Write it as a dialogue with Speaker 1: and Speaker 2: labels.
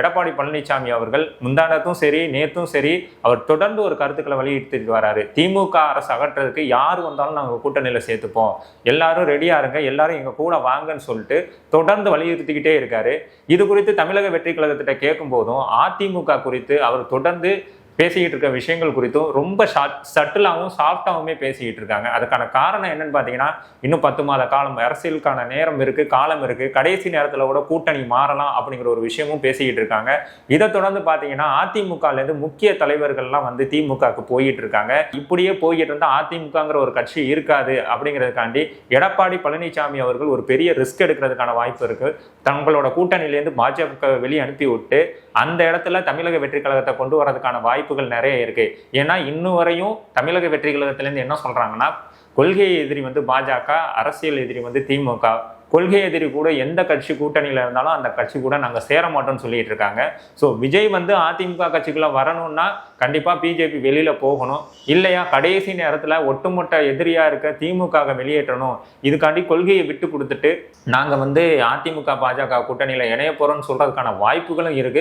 Speaker 1: எடப்பாடி பழனிசாமி அவர்கள் முந்தானத்தும் சரி நேத்தும் சரி அவர் தொடர்ந்து ஒரு கருத்துக்களை வெளியிட்டு வராரு. திமுக அரசு அகற்றுறதுக்கு யார் வந்தாலும் நாங்கள் கூட்டணியில சேர்த்துப்போம், எல்லாரும் ரெடியா இருங்க, எல்லாரும் எங்க கூட வாங்கன்னு சொல்லிட்டு தொடர்ந்து வலியுறுத்திக்கிட்டே இருக்காரு. இது குறித்து தமிழக வெற்றி கழகத்திட்ட கேட்கும் போதும் அதிமுக குறித்து அவர் தொடர்ந்து பேசிக்கிட்டு இருக்க விஷயங்கள் குறித்தும் ரொம்ப சட்டிலாகவும் சாஃப்டாகவுமே பேசிக்கிட்டு இருக்காங்க. அதுக்கான காரணம் என்னன்னு பார்த்தீங்கன்னா, இன்னும் 10 மாத காலம் அரசியலுக்கான நேரம் இருக்கு, காலம் இருக்கு, கடைசி நேரத்தில் கூட கூட்டணி மாறலாம் அப்படிங்கிற ஒரு விஷயமும் பேசிக்கிட்டு இருக்காங்க. இதை தொடர்ந்து பார்த்தீங்கன்னா அதிமுகலேருந்து முக்கிய தலைவர்கள்லாம் வந்து திமுகவுக்கு போயிட்டு இருக்காங்க. இப்படியே போய்கிட்டு இருந்தால் அதிமுகங்கிற ஒரு கட்சி இருக்காது அப்படிங்கிறதுக்காண்டி எடப்பாடி பழனிசாமி அவர்கள் ஒரு பெரிய ரிஸ்க் எடுக்கிறதுக்கான வாய்ப்பு இருக்கு. தங்களோட கூட்டணியிலேருந்து பாஜக வெளியே அனுப்பி விட்டு அந்த இடத்துல தமிழக வெற்றி கழகத்தை கொண்டு வரதுக்கான வாய்ப்புகள் நிறைய இருக்கு. ஏன்னா இன்னும் வரையும் தமிழக வெற்றி கழகத்திலேருந்து என்ன சொல்றாங்கன்னா, கொள்கை எதிரி வந்து பாஜக, அரசியல் எதிரி வந்து திமுக. கொள்கை எதிரி கூட எந்த கட்சி கூட்டணியில இருந்தாலும் அந்த கட்சி கூட நாங்க சேர மாட்டோம்னு சொல்லிட்டு இருக்காங்க. ஸோ விஜய் வந்து அதிமுக கட்சிக்குள்ள வரணும்னா கண்டிப்பா பிஜேபி வெளியில போகணும், இல்லையா கடைசி நேரத்துல ஒட்டுமொத்த எதிரியா இருக்க திமுக வெளியேற்றணும். இதுக்காண்டி கொள்கையை விட்டு கொடுத்துட்டு நாங்க வந்து அதிமுக பாஜக கூட்டணியில இணைய போறோம்னு சொல்றதுக்கான வாய்ப்புகளும் இருக்கு.